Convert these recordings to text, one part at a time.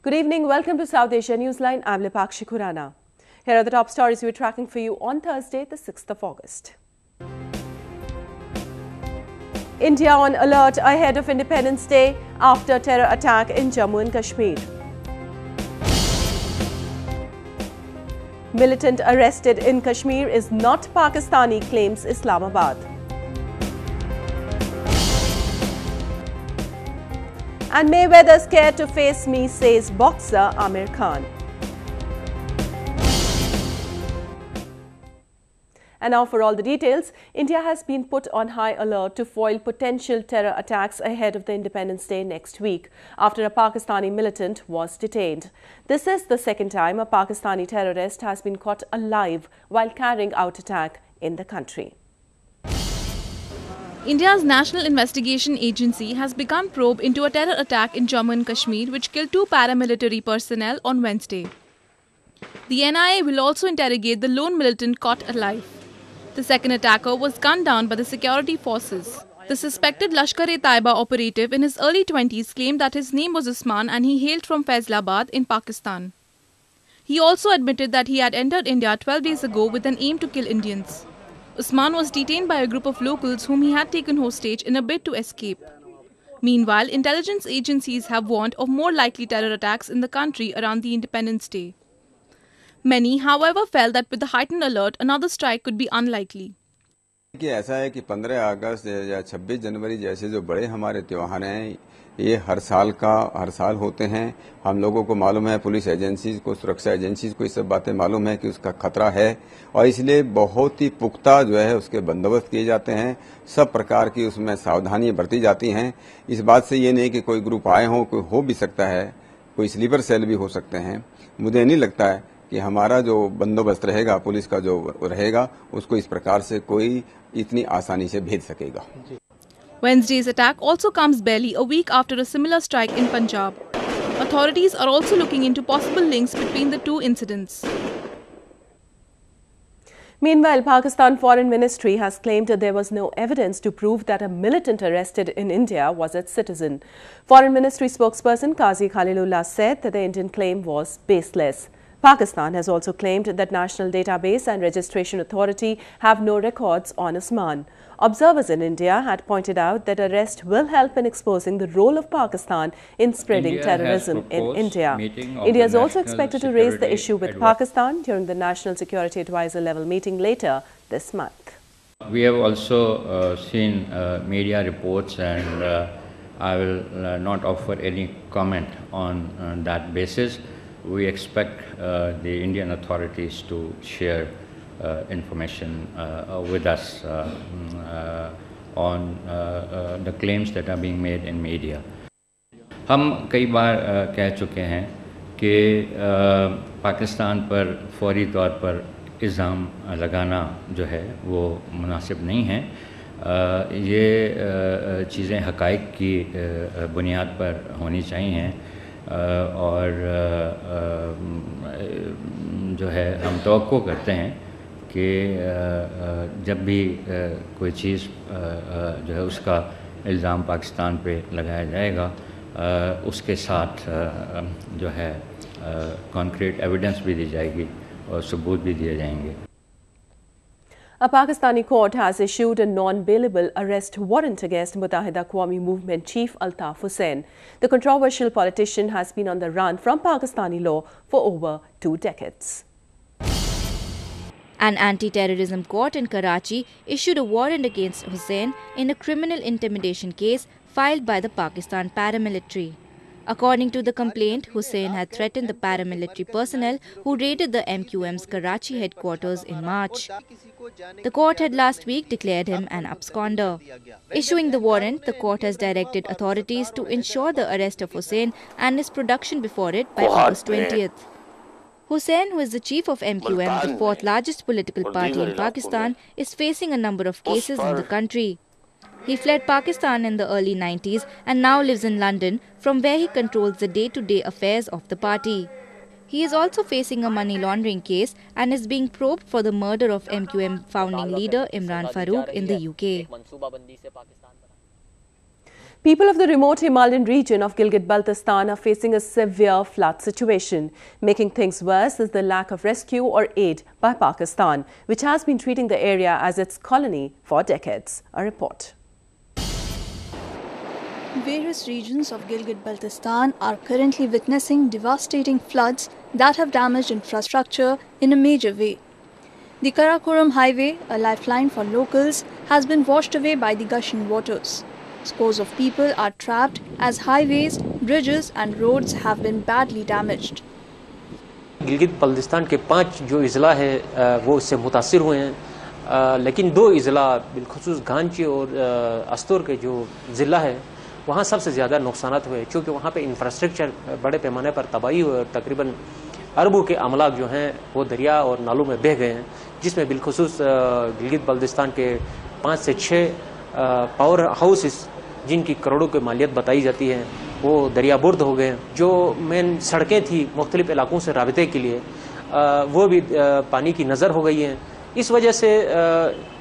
Good evening. Welcome to South Asia Newsline. I'm Lipakshi Khurana. Here are the top stories we're tracking for you on Thursday, the 6th of August. India on alert ahead of Independence Day after terror attack in Jammu and Kashmir. Militant arrested in Kashmir is not Pakistani, claims Islamabad. And Mayweather scared to face me, says boxer Amir Khan. And now for all the details, India has been put on high alert to foil potential terror attacks ahead of the Independence Day next week after a Pakistani militant was detained. This is the second time a Pakistani terrorist has been caught alive while carrying out attack in the country. India's National Investigation Agency has begun probe into a terror attack in Jammu and Kashmir which killed 2 paramilitary personnel on Wednesday. The NIA will also interrogate the lone militant caught alive. The second attacker was gunned down by the security forces. The suspected Lashkar-e-Taiba operative in his early 20s claimed that his name was Usman and he hailed from Faisalabad in Pakistan. He also admitted that he had entered India 12 days ago with an aim to kill Indians. Usman was detained by a group of locals whom he had taken hostage in a bid to escape. Meanwhile, intelligence agencies have warned of more likely terror attacks in the country around the Independence Day. Many, however, felt that with the heightened alert, another strike could be unlikely. कि ऐसा है कि 15 अगस्त या 26 जनवरी जैसे जो बड़े हमारे त्योहार हैं ये हर साल होते हैं। हम लोगों को मालूम है, पुलिस एजेंसीज को, सुरक्षा एजेंसीज को ये सब बातें मालूम है कि उसका खतरा है और इसलिए बहुत ही पुख्ता जो है उसके बंदोबस्त किए जाते हैं। सब प्रकार की उसमें सावधानियां बरती जाती हैं। इस बात से ये नहीं कि कोई ग्रुप आए हों, कोई हो भी सकता है, कोई स्लीपर सेल भी हो सकते हैं। मुझे नहीं लगता है कि हमारा जो बंदोबस्त रहेगा, पुलिस का जो रहेगा, उसको इस प्रकार से कोई इतनी आसानी से भेज सकेगा। Wednesday's attack also comes barely a week after a similar strike in Punjab. Authorities are also looking into possible links between the two incidents. Meanwhile, Pakistan Foreign Ministry has claimed that there was no evidence to prove that a militant arrested in India was its citizen. Foreign Ministry spokesperson Qazi Khalilullah said that the Indian claim was baseless. Pakistan has also claimed that National Database and Registration Authority have no records on Usman. Observers in India had pointed out that arrest will help in exposing the role of Pakistan in spreading terrorism in India. India is also expected to raise the issue with Pakistan during the National Security Advisor level meeting later this month. We have also seen media reports and I will not offer any comment on that basis. We expect the Indian authorities to share information with us on the claims that are being made in media. हम कई बार कह चुके हैं कि पाकिस्तान पर फौरी तौर पर इल्ज़ाम लगाना जो है वो मुनासिब नहीं है। ये चीज़ें हक़ाइक़ की बुनियाद पर होनी चाहिए और जो है हम तवक्को करते हैं कि जब भी कोई चीज़ जो है उसका इल्ज़ाम पाकिस्तान पे लगाया जाएगा उसके साथ जो है कॉन्क्रीट एविडेंस भी दी जाएगी और सबूत भी दिए जाएंगे। A Pakistani court has issued a non-bailable arrest warrant against Muttahida Qawmi Movement chief Altaf Hussain. The controversial politician has been on the run from Pakistani law for over 2 decades. An anti-terrorism court in Karachi issued a warrant against Hussain in a criminal intimidation case filed by the Pakistan paramilitary. According to the complaint, Hussain had threatened the paramilitary personnel who raided the MQM's Karachi headquarters in March. The court had last week declared him an absconder. Issuing the warrant, the court has directed authorities to ensure the arrest of Hussain and his production before it by August 20th. Hussain, who is the chief of MQM, the 4th largest political party in Pakistan, is facing a number of cases in the country. He fled Pakistan in the early 90s and now lives in London, from where he controls the day-to-day affairs of the party. He is also facing a money laundering case and is being probed for the murder of MQM founding leader Imran Farooq in the UK. People of the remote Himalayan region of Gilgit-Baltistan are facing a severe flood situation. Making things worse is the lack of rescue or aid by Pakistan, which has been treating the area as its colony for decades. A report. Various regions of Gilgit-Baltistan are currently witnessing devastating floods that have damaged infrastructure in a major way. The Karakoram highway, a lifeline for locals, has been washed away by the gushing waters. Scores of people are trapped as highways, bridges and roads have been badly damaged. Gilgit Baltistan के 5 जो इज़ला है वो इससे मुतासिर हुए हैं, लेकिन 2 इज़ला बिलखुसूस गांची और अस्तूर के जो ज़िला है वहाँ सबसे ज़्यादा नुकसानात हुए, क्योंकि वहाँ पे इंफ्रास्ट्रक्चर बड़े पैमाने पर तबाही हुई और तकरीबन अरबों के अमलाक जो हैं वो दरिया और नालों में बह गए हैं, जिसमें बिलखुसूस गिलगित बल्तिस्तान के 5 से 6 पावर हाउसेस जिनकी करोड़ों की मालियत बताई जाती है वो दरियाबुर्द हो गए। जो मेन सड़कें थी मुख्तलिफ इलाकों से राबते के लिए वो भी पानी की नज़र हो गई हैं। इस वजह से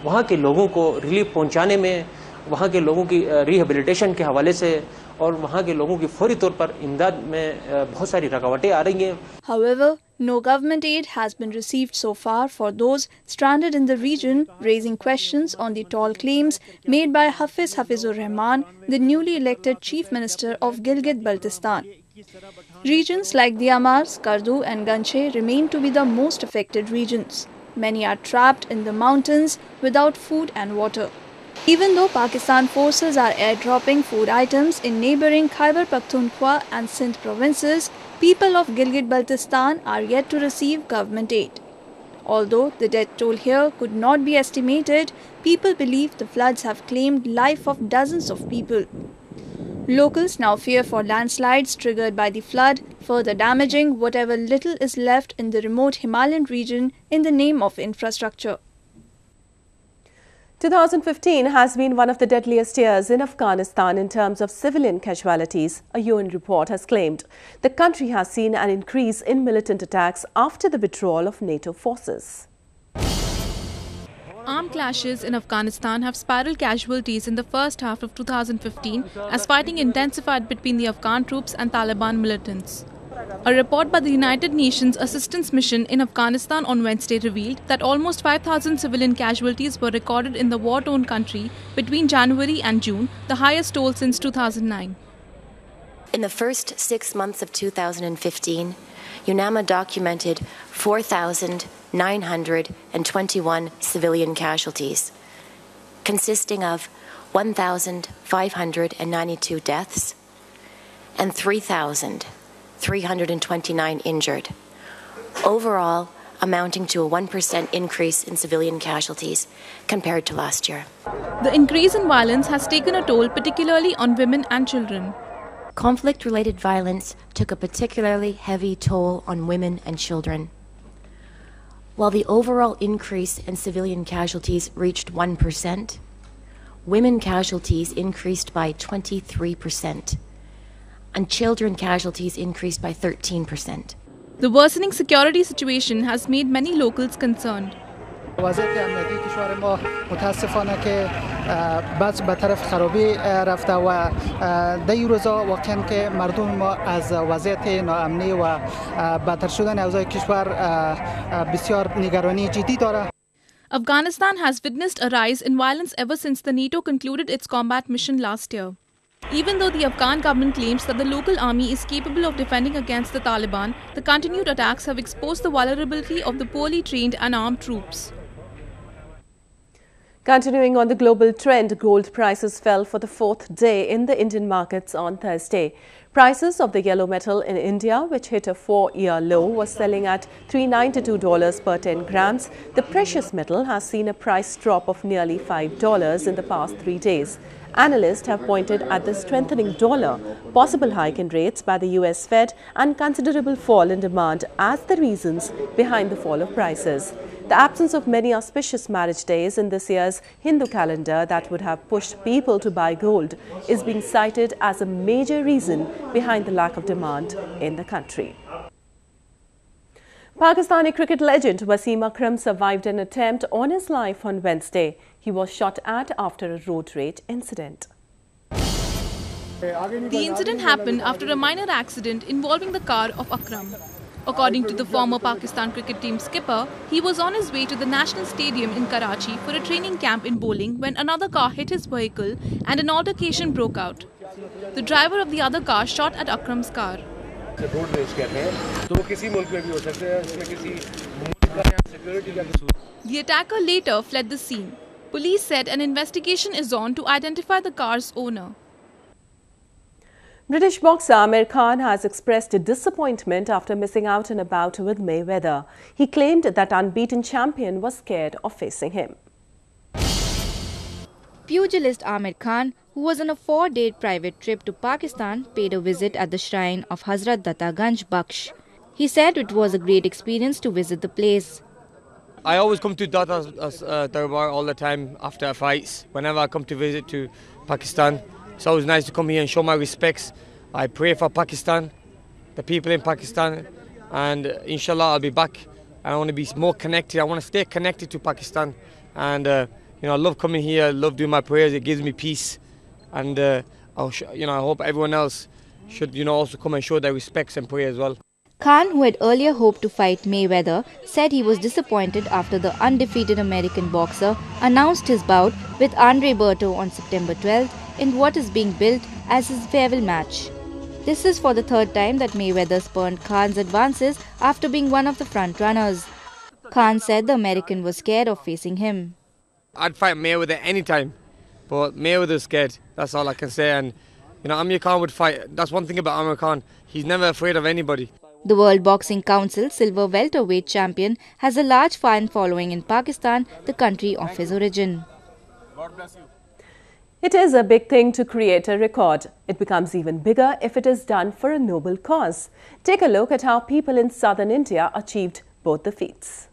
वहाँ के लोगों को रिलीफ पहुँचाने में, वहाँ के लोगों की रिहेबिलिटेशन के हवाले से और वहाँ के लोगों की फौरी तौर पर इमदाद में बहुत सारी रुकावटें आ रही हैं। However, no government aid has been received so far for those stranded in the region, raising questions on the tall claims made by Hafizur Rahman, the newly elected Chief Minister of Gilgit-Baltistan. Regions like the Amars, Kardu and Ganche remain to be the most affected regions. Many are trapped in the mountains without food and water. Even though Pakistan forces are airdropping food items in neighbouring Khyber Pakhtunkhwa and Sindh provinces, people of Gilgit-Baltistan are yet to receive government aid. Although the death toll here could not be estimated, people believe the floods have claimed life of dozens of people. Locals now fear for landslides triggered by the flood, further damaging whatever little is left in the remote Himalayan region in the name of infrastructure. 2015 has been one of the deadliest years in Afghanistan in terms of civilian casualties, a UN report has claimed. The country has seen an increase in militant attacks after the withdrawal of NATO forces. Armed clashes in Afghanistan have spiraled casualties in the first half of 2015 as fighting intensified between the Afghan troops and Taliban militants. A report by the United Nations Assistance Mission in Afghanistan on Wednesday revealed that almost 5,000 civilian casualties were recorded in the war-torn country between January and June, the highest toll since 2009. In the first 6 months of 2015, UNAMA documented 4,921 civilian casualties, consisting of 1,592 deaths and 3,329 injured, overall amounting to a 1% increase in civilian casualties compared to last year. The increase in violence has taken a toll particularly on women and children. Conflict-related violence took a particularly heavy toll on women and children. While the overall increase in civilian casualties reached 1%, women casualties increased by 23%. and children casualties increased by 13%. The worsening security situation has made many locals concerned. وضعیت امنیتی کشور ما متاسفانه که بس به طرف خرابی رفته و در این روزا واقعا که مردم ما از وضعیت ناامنی و بدتر شدن اوضاع کشور بسیار نگرانی جدی داره. Afghanistan has witnessed a rise in violence ever since the NATO concluded its combat mission last year. Even though the Afghan government claims that the local army is capable of defending against the Taliban, the continued attacks have exposed the vulnerability of the poorly trained and armed troops. Continuing on the global trend, gold prices fell for the fourth day in the Indian markets on Thursday. Prices of the yellow metal in India, which hit a 4-year low, was selling at $392 per 10 grams. The precious metal has seen a price drop of nearly $5 in the past 3 days. Analysts have pointed at the strengthening dollar, possible hike in rates by the US Fed and considerable fall in demand as the reasons behind the fall of prices. The absence of many auspicious marriage days in this year's Hindu calendar that would have pushed people to buy gold is being cited as a major reason behind the lack of demand in the country. Pakistani cricket legend Wasim Akram survived an attempt on his life on Wednesday. He was shot at after a road rage incident. The incident happened after a minor accident involving the car of Akram. According to the former Pakistan cricket team skipper, he was on his way to the National Stadium in Karachi for a training camp in bowling when another car hit his vehicle and an altercation broke out. The driver of the other car shot at Akram's car. The attacker later fled the scene. Police said an investigation is on to identify the car's owner. British boxer Amir Khan has expressed disappointment after missing out on a bout with Mayweather. He claimed that unbeaten champion was scared of facing him. Pugilist Amir Khan, who was on a 4-day private trip to Pakistan, paid a visit at the shrine of Hazrat Data Ganj Bakhsh. He said it was a great experience to visit the place. I always come to Data's Darbar all the time after fights. Whenever I come to visit to Pakistan, it's always nice to come here and show my respects. I pray for Pakistan, the people in Pakistan, and inshallah I'll be back. I want to be more connected. I want to stay connected to Pakistan, and I love coming here. I love doing my prayers. It gives me peace, and I hope everyone else should also come and show their respects and pray as well. Khan, who had earlier hoped to fight Mayweather, said he was disappointed after the undefeated American boxer announced his bout with Andre Berto on September 12th in what is being billed as his farewell match. This is for the third time that Mayweather spurned Khan's advances after being one of the front-runners. Khan said the American was scared of facing him. I'd fight Mayweather anytime, but Mayweather's scared. That's all I can say. And Amir Khan would fight. That's one thing about Amir Khan. He's never afraid of anybody. The World Boxing Council silver welterweight champion has a large fan following in Pakistan, the country of his origin. God bless you. It is a big thing to create a record. It becomes even bigger if it is done for a noble cause. Take a look at how people in southern India achieved both the feats.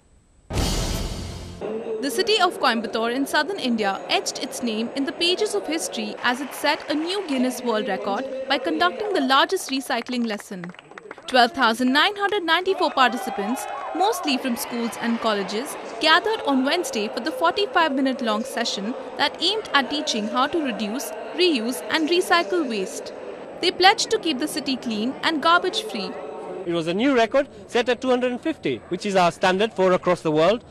The city of Coimbatore in southern India etched its name in the pages of history as it set a new Guinness World Record by conducting the largest recycling lesson. 12,994 participants, mostly from schools and colleges, gathered on Wednesday for the 45-minute-long session that aimed at teaching how to reduce, reuse and recycle waste. They pledged to keep the city clean and garbage-free. It was a new record set at 250, which is our standard for across the world.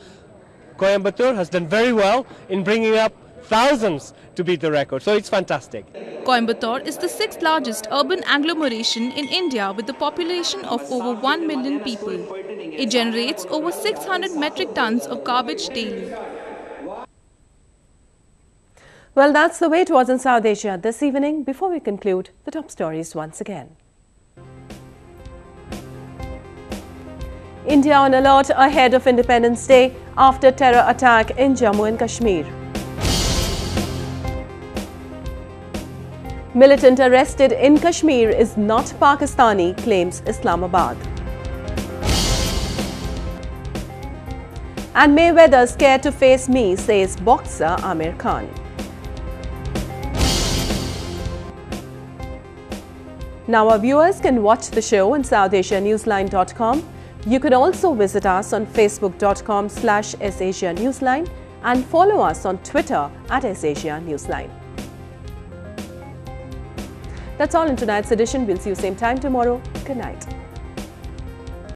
Coimbatore has done very well in bringing up thousands to beat the record, so it's fantastic. Coimbatore is the 6th largest urban agglomeration in India with a population of over 1 million people. It generates over 600 metric tons of garbage daily. Well, that's the way it was in South Asia this evening. Before we conclude, the top stories once again. India on alert ahead of Independence Day after terror attack in Jammu and Kashmir. Militant arrested in Kashmir is not Pakistani, claims Islamabad. And Mayweather scared to face me, says boxer Amir Khan. Now our viewers can watch the show on SouthAsiaNewsline.com. You can also visit us on Facebook.com/SAsiaNewsline and follow us on Twitter @SAsiaNewsline. That's all in tonight's edition. We'll see you same time tomorrow. Good night.